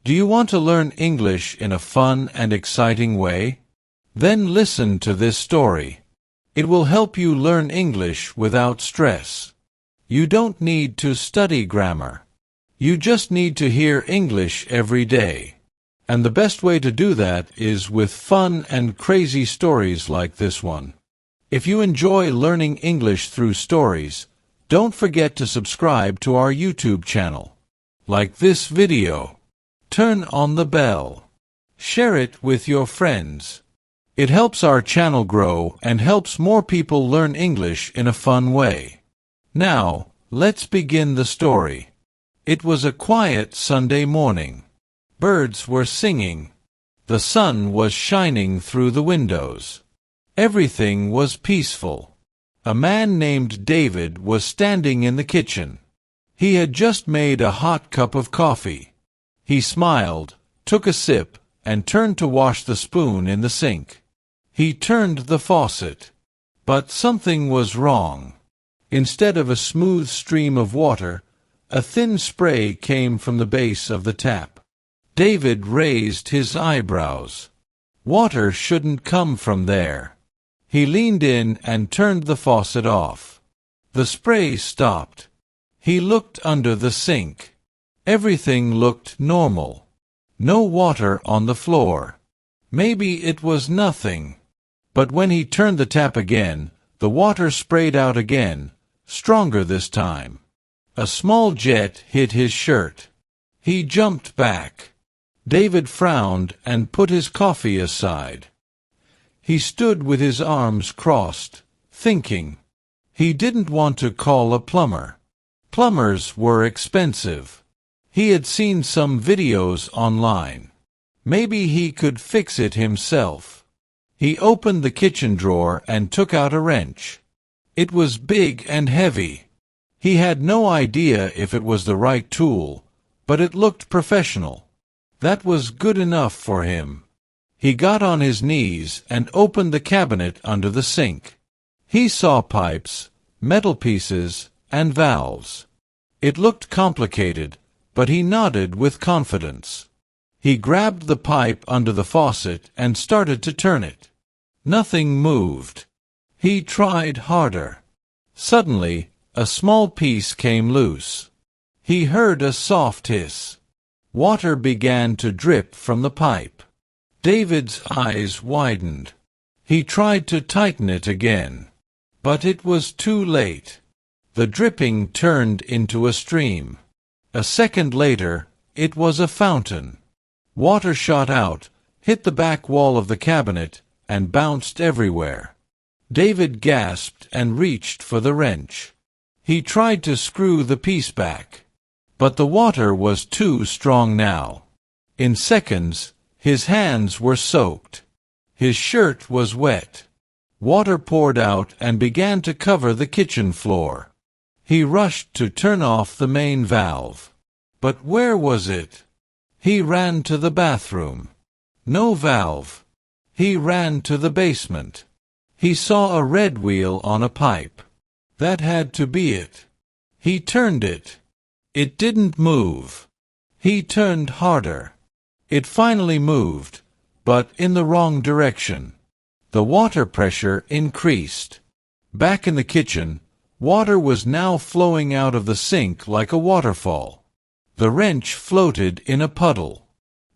Do you want to learn English in a fun and exciting way? Then listen to this story. It will help you learn English without stress. You don't need to study grammar. You just need to hear English every day. And the best way to do that is with fun and crazy stories like this one. If you enjoy learning English through stories, don't forget to subscribe to our YouTube channel. Like this video. Turn on the bell. Share it with your friends. It helps our channel grow and helps more people learn English in a fun way. Now, let's begin the story. It was a quiet Sunday morning. Birds were singing. The sun was shining through the windows. Everything was peaceful. A man named David was standing in the kitchen. He had just made a hot cup of coffee. He smiled, took a sip, and turned to wash the spoon in the sink. He turned the faucet. But something was wrong. Instead of a smooth stream of water, a thin spray came from the base of the tap. David raised his eyebrows. Water shouldn't come from there. He leaned in and turned the faucet off. The spray stopped. He looked under the sink. Everything looked normal. No water on the floor. Maybe it was nothing. But when he turned the tap again, the water sprayed out again, stronger this time. A small jet hit his shirt. He jumped back. David frowned and put his coffee aside. He stood with his arms crossed, thinking. He didn't want to call a plumber. Plumbers were expensive. He had seen some videos online. Maybe he could fix it himself. He opened the kitchen drawer and took out a wrench. It was big and heavy. He had no idea if it was the right tool, but it looked professional. That was good enough for him. He got on his knees and opened the cabinet under the sink. He saw pipes, metal pieces, and valves. It looked complicated, but he nodded with confidence. He grabbed the pipe under the faucet and started to turn it. Nothing moved. He tried harder. Suddenly, a small piece came loose. He heard a soft hiss. Water began to drip from the pipe. David's eyes widened. He tried to tighten it again. But it was too late. The dripping turned into a stream. A second later, it was a fountain. Water shot out, hit the back wall of the cabinet, and bounced everywhere. David gasped and reached for the wrench. He tried to screw the piece back. But the water was too strong now. In seconds, his hands were soaked. His shirt was wet. Water poured out and began to cover the kitchen floor. He rushed to turn off the main valve. But where was it? He ran to the bathroom. No valve. He ran to the basement. He saw a red wheel on a pipe. That had to be it. He turned it. It didn't move. He turned harder. It finally moved, but in the wrong direction. The water pressure increased. Back in the kitchen, water was now flowing out of the sink like a waterfall. The wrench floated in a puddle.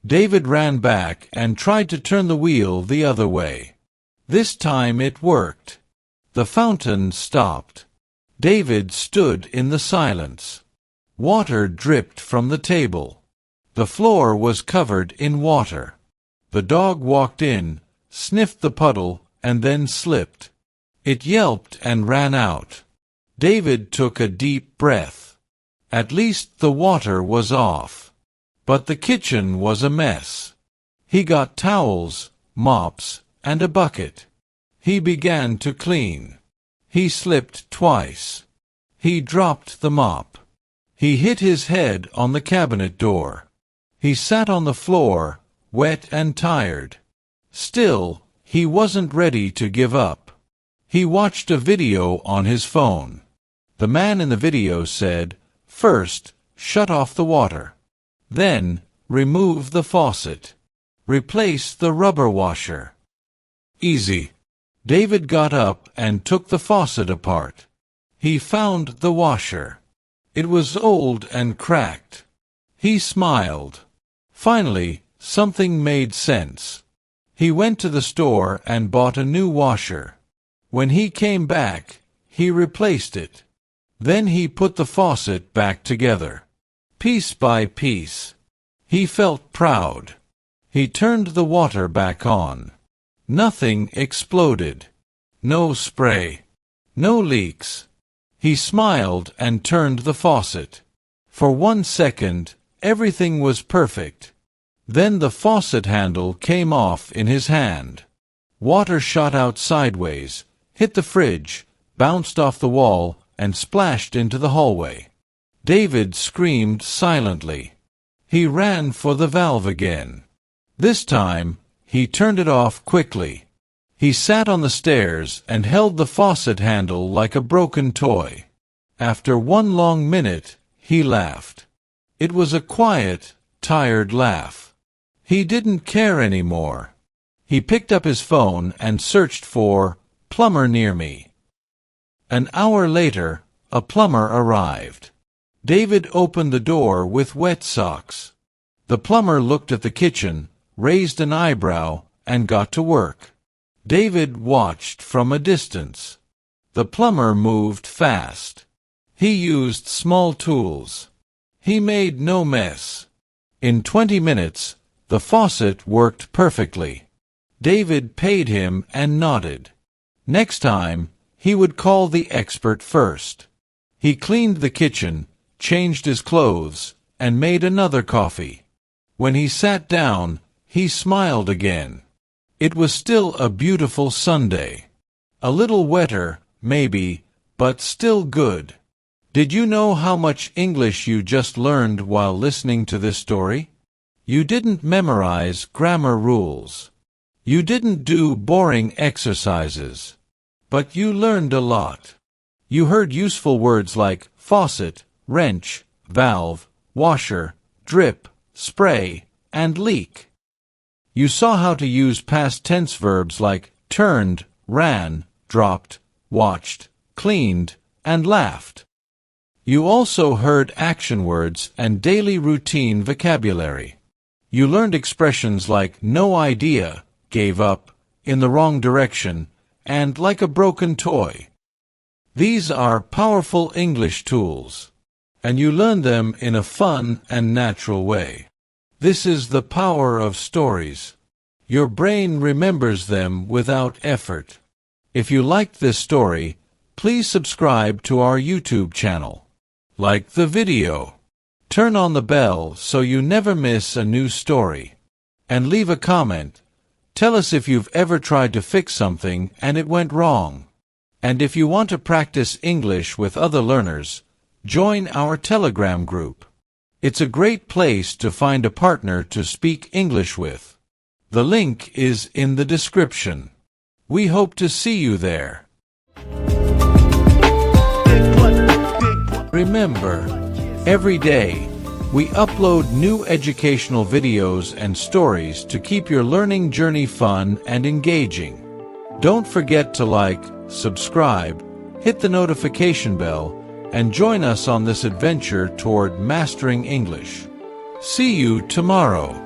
David ran back and tried to turn the wheel the other way. This time it worked. The fountain stopped. David stood in the silence. Water dripped from the table. The floor was covered in water. The dog walked in, sniffed the puddle, and then slipped. It yelped and ran out. David took a deep breath. At least the water was off. But the kitchen was a mess. He got towels, mops, and a bucket. He began to clean. He slipped twice. He dropped the mop. He hit his head on the cabinet door. He sat on the floor, wet and tired. Still, he wasn't ready to give up. He watched a video on his phone. The man in the video said, "First, shut off the water. Then, Remove the faucet. Replace the rubber washer. Easy. David got up and took the faucet apart. He found the washer. It was old and cracked. He smiled. Finally, something made sense. He went to the store and bought a new washer. When he came back, he replaced it. Then he put the faucet back together, piece by piece. He felt proud. He turned the water back on. Nothing exploded. No spray. No leaks. He smiled and turned the faucet. For 1 second, everything was perfect. Then the faucet handle came off in his hand. Water shot out sideways, hit the fridge, bounced off the wall, and splashed into the hallway. David screamed silently. He ran for the valve again. This time, he turned it off quickly. He sat on the stairs and held the faucet handle like a broken toy. After 1 long minute, he laughed. It was a quiet, tired laugh. He didn't care anymore. He picked up his phone and searched for "plumber near me." An hour later, a plumber arrived. David opened the door with wet socks. The plumber looked at the kitchen, raised an eyebrow, and got to work. David watched from a distance. The plumber moved fast. He used small tools. He made no mess. In 20 minutes, the faucet worked perfectly. David paid him and nodded. Next time, he would call the expert first. He cleaned the kitchen, changed his clothes, and made another coffee. When he sat down, he smiled again. It was still a beautiful Sunday. A little wetter, maybe, but still good. Did you know how much English you just learned while listening to this story? You didn't memorize grammar rules. You didn't do boring exercises. But you learned a lot. You heard useful words like faucet, wrench, valve, washer, drip, spray, and leak. You saw how to use past tense verbs like turned, ran, dropped, watched, cleaned, and laughed. You also heard action words and daily routine vocabulary. You learned expressions like no idea, gave up, in the wrong direction, and like a broken toy. These are powerful English tools, and you learn them in a fun and natural way. This is the power of stories. Your brain remembers them without effort. If you liked this story, please subscribe to our YouTube channel. Like the video. Turn on the bell so you never miss a new story. And leave a comment. Tell us if you've ever tried to fix something and it went wrong. And if you want to practice English with other learners, join our Telegram group. It's a great place to find a partner to speak English with. The link is in the description. We hope to see you there. Remember, every day, we upload new educational videos and stories to keep your learning journey fun and engaging. Don't forget to like, subscribe, hit the notification bell, and join us on this adventure toward mastering English. See you tomorrow.